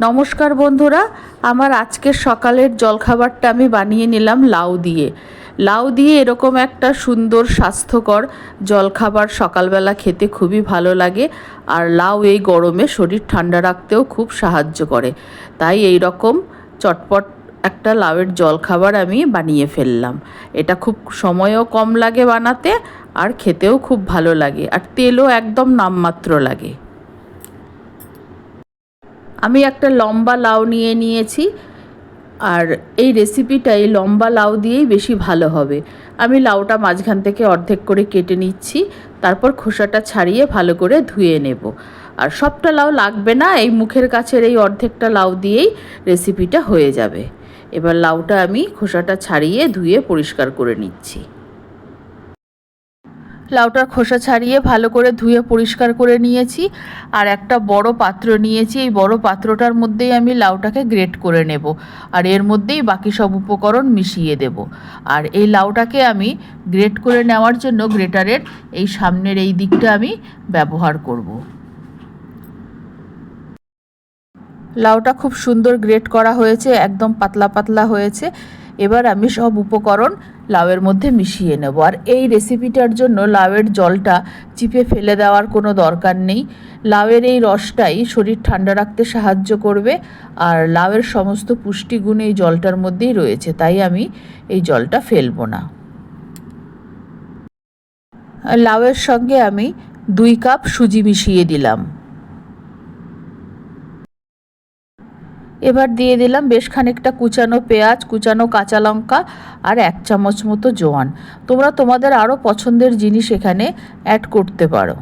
নমস্কার বন্ধুরা, আমার আজকের সকালের জলখাবারটা আমি বানিয়ে নিলাম লাউ দিয়ে এরকম একটা সুন্দর স্বাস্থ্যকর জলখাবার সকালবেলা খেতে খুবই ভালো লাগে। আর লাউ এই গরমে শরীর ঠান্ডা রাখতেও খুব সাহায্য করে। তাই এই রকম চটপট একটা লাউয়ের জলখাবার আমি বানিয়ে ফেললাম। এটা খুব সময়ও কম লাগে বানাতে, আর খেতেও খুব ভালো লাগে, আর তেলও একদম নামমাত্র লাগে। আমি একটা লম্বা লাউ নিয়েছি, আর এই রেসিপিটা এই লম্বা লাউ দিয়েই বেশি ভালো হবে। আমি লাউটা মাঝখান থেকে অর্ধেক করে কেটে নিচ্ছি, তারপর খোসাটা ছাড়িয়ে ভালো করে ধুয়ে নেব। আর সবটা লাউ লাগবে না, এই মুখের কাছের এই অর্ধেকটা লাউ দিয়েই রেসিপিটা হয়ে যাবে। এবার লাউটা আমি খোসাটা ছাড়িয়ে ধুয়ে পরিষ্কার করে নিচ্ছি। লাউটার খোসা ছাড়িয়ে ভালো করে ধুয়ে পরিষ্কার করে নিয়েছি, আর একটা বড় পাত্র নিয়েছি। এই বড় পাত্রটার মধ্যেই আমি লাউটাকে গ্রেট করে নেব, আর এর মধ্যেই বাকি সব উপকরণ মিশিয়ে দেব। আর এই লাউটাকে আমি গ্রেট করে নেওয়ার জন্য গ্রেটারের এই সামনের এই দিকটা আমি ব্যবহার করব। লাউটা খুব সুন্দর গ্রেট করা হয়েছে, একদম পাতলা পাতলা হয়েছে। এবার আমি সব উপকরণ লাউয়ের মধ্যে মিশিয়ে নেব। আর এই রেসিপিটার জন্য লাউয়ের জলটা চিপে ফেলে দেওয়ার কোনো দরকার নেই। লাউয়ের এই রসটাই শরীর ঠান্ডা রাখতে সাহায্য করবে, আর লাউয়ের সমস্ত পুষ্টিগুণ এই জলটার মধ্যেই রয়েছে, তাই আমি এই জলটা ফেলবো না। লাউয়ের সঙ্গে আমি 2 কাপ সুজি মিশিয়ে দিলাম। এবার দিয়ে দিলাম বেশ খানিকটা কুচানো পেঁয়াজ, কুচানো কাঁচা লঙ্কা, আর 1 চামচ মতো জোয়ান। তোমরা তোমাদের আরও পছন্দের জিনিস এখানে অ্যাড করতে পারো।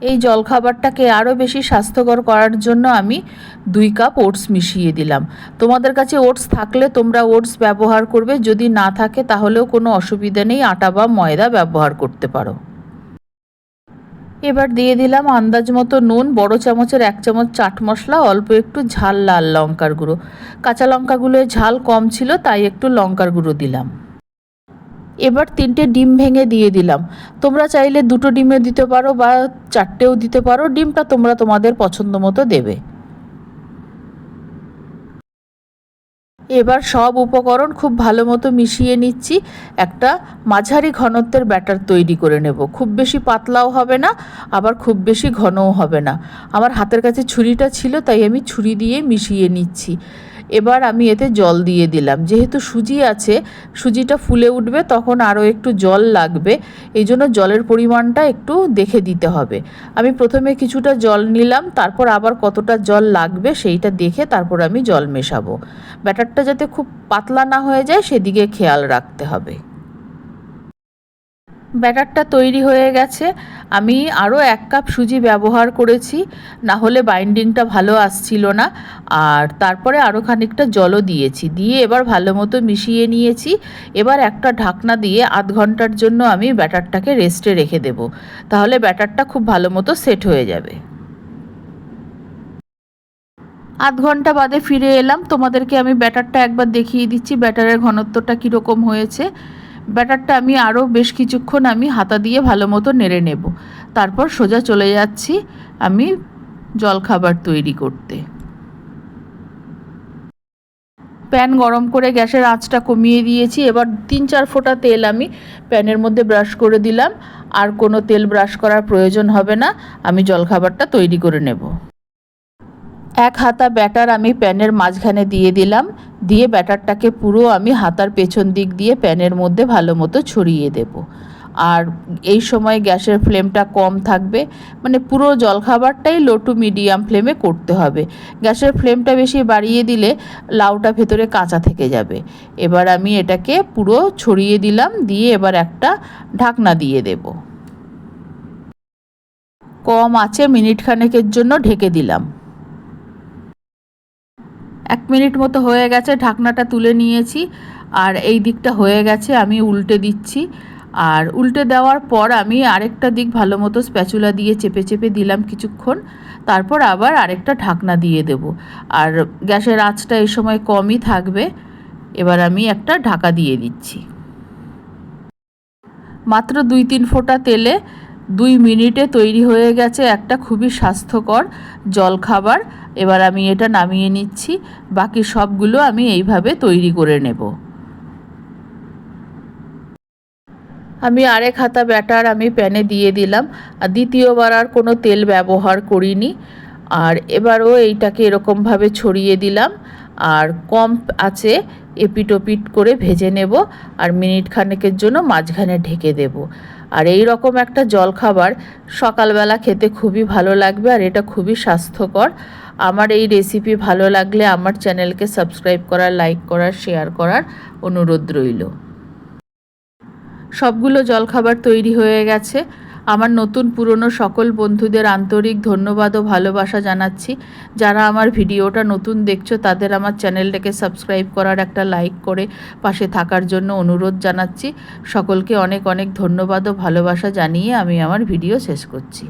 এই জলখাবারটাকে আরও বেশি স্বাস্থ্যকর করার জন্য আমি 2 কাপ ওটস মিশিয়ে দিলাম। তোমাদের কাছে ওটস থাকলে তোমরা ওটস ব্যবহার করবে, যদি না থাকে তাহলেও কোনো অসুবিধা নেই, আটা বা ময়দা ব্যবহার করতে পারো। এবার দিয়ে দিলাম আন্দাজ মতো নুন, বড় চামচের 1 চামচ চাট মশলা, অল্প একটু ঝাল লাল লঙ্কার গুঁড়ো। কাঁচা লঙ্কাগুলোয় ঝাল কম ছিল, তাই একটু লঙ্কার গুঁড়ো দিলাম। এবার 3টে ডিম ভেঙে দিয়ে দিলাম। তোমরা চাইলে 2টো ডিমও দিতে পারো বা 4টেও দিতে পারো, ডিমটা তোমরা তোমাদের পছন্দ মতো দেবে। এবার সব উপকরণ খুব ভালো মতো মিশিয়ে নিচ্ছি। একটা মাঝারি ঘনত্বের ব্যাটার তৈরি করে নেব। খুব বেশি পাতলাও হবে না, আবার খুব বেশি ঘনও হবে না। আমার হাতের কাছে ছুরিটা ছিল, তাই আমি ছুরি দিয়ে মিশিয়ে নিচ্ছি। এবার আমি এতে জল দিয়ে দিলাম। যেহেতু সুজি আছে, সুজিটা ফুলে উঠবে, তখন আরও একটু জল লাগবে। এই জন্য জলের পরিমাণটা একটু দেখে দিতে হবে। আমি প্রথমে কিছুটা জল নিলাম, তারপর আবার কতটা জল লাগবে সেইটা দেখে তারপর আমি জল মেশাবো। ব্যাটারটা যাতে খুব পাতলা না হয়ে যায় সেদিকে খেয়াল রাখতে হবে। ব্যাটারটা তৈরি হয়ে গেছে। আমি আরও 1 কাপ সুজি ব্যবহার করেছি, না হলে বাইন্ডিংটা ভালো আসছিল না। আর তারপরে আরও খানিকটা জলও দিয়েছি, দিয়ে এবার ভালো মতো মিশিয়ে নিয়েছি। এবার একটা ঢাকনা দিয়ে 1/2 ঘন্টার জন্য আমি ব্যাটারটাকে রেস্টে রেখে দেব, তাহলে ব্যাটারটা খুব ভালো মতো সেট হয়ে যাবে। 1/2 ঘন্টা বাদে ফিরে এলাম। তোমাদেরকে আমি ব্যাটারটা একবার দেখিয়ে দিচ্ছি, ব্যাটারের ঘনত্বটা কীরকম হয়েছে। ব্যাটারটা আমি আরও বেশ কিছুক্ষণ আমি হাতা দিয়ে ভালো মতো নেড়ে নেব, তারপর সোজা চলে যাচ্ছি আমি জলখাবার তৈরি করতে। প্যান গরম করে গ্যাসের আঁচটা কমিয়ে দিয়েছি। এবার 3-4 ফোঁটা তেল আমি প্যানের মধ্যে ব্রাশ করে দিলাম। আর কোনো তেল ব্রাশ করার প্রয়োজন হবে না, আমি জলখাবারটা তৈরি করে নেব। 1 হাতা ব্যাটার আমি প্যানের মাঝখানে দিয়ে দিলাম, দিয়ে ব্যাটারটাকে পুরো আমি হাতার পেছন দিক দিয়ে প্যানের মধ্যে ভালো মতো ছড়িয়ে দেব। আর এই সময় গ্যাসের ফ্লেমটা কম থাকবে, মানে পুরো জলখাবারটাই লো টু মিডিয়াম ফ্লেমে করতে হবে। গ্যাসের ফ্লেমটা বেশি বাড়িয়ে দিলে লাউটা ভেতরে কাঁচা থেকে যাবে। এবার আমি এটাকে পুরো ছড়িয়ে দিলাম, দিয়ে এবার একটা ঢাকনা দিয়ে দেব। কম আঁচে মিনিট খানেকের জন্য ঢেকে দিলাম। 1 মিনিট মতো হয়ে গেছে, ঢাকনাটা তুলে নিয়েছি। আর এই দিকটা হয়ে গেছে, আমি উল্টে দিচ্ছি। আর উল্টে দেওয়ার পর আমি আরেকটা দিক ভালো মতো স্প্যাচুলা দিয়ে চেপে চেপে দিলাম কিছুক্ষণ, তারপর আবার আরেকটা ঢাকনা দিয়ে দেব। আর গ্যাসের আঁচটা এই সময় কমই থাকবে। এবার আমি একটা ঢাকা দিয়ে দিচ্ছি। মাত্র 2-3 ফোঁটা তেলে 2 মিনিটে তৈরি হয়ে গেছে একটা খুবই স্বাস্থ্যকর জলখাবার। এবার আমি এটা নামিয়ে নিচ্ছি। বাকি সবগুলো আমি এইভাবে তৈরি করে নেব। আমি আরেক হাতা ব্যাটার আমি প্যানে দিয়ে দিলাম, আর দ্বিতীয়বার আর কোনো তেল ব্যবহার করিনি। আর এবারও এইটাকে এরকমভাবে ছড়িয়ে দিলাম, আর কম আছে এপিট ওপিট করে ভেজে নেব, আর মিনিট খানেকের জন্য মাঝখানে ঢেকে দেব। আর এই রকম একটা জলখাবার সকালবেলা খেতে খুবই ভালো লাগবে, আর এটা খুবই স্বাস্থ্যকর। আমার এই রেসিপি ভালো লাগলে আমার চ্যানেলকে সাবস্ক্রাইব করার, লাইক করার, শেয়ার করার অনুরোধ রইল। সবগুলো জলখাবার তৈরি হয়ে গেছে। আমার নতুন পুরনো সকল বন্ধুদের আন্তরিক ধন্যবাদ ও ভালোবাসা জানাচ্ছি। যারা আমার ভিডিওটা নতুন দেখছো তাদের আমার চ্যানেলটাকে সাবস্ক্রাইব করার, একটা লাইক করে পাশে থাকার জন্য অনুরোধ জানাচ্ছি। সকলকে অনেক অনেক ধন্যবাদ ও ভালোবাসা জানিয়ে আমি আমার ভিডিও শেষ করছি।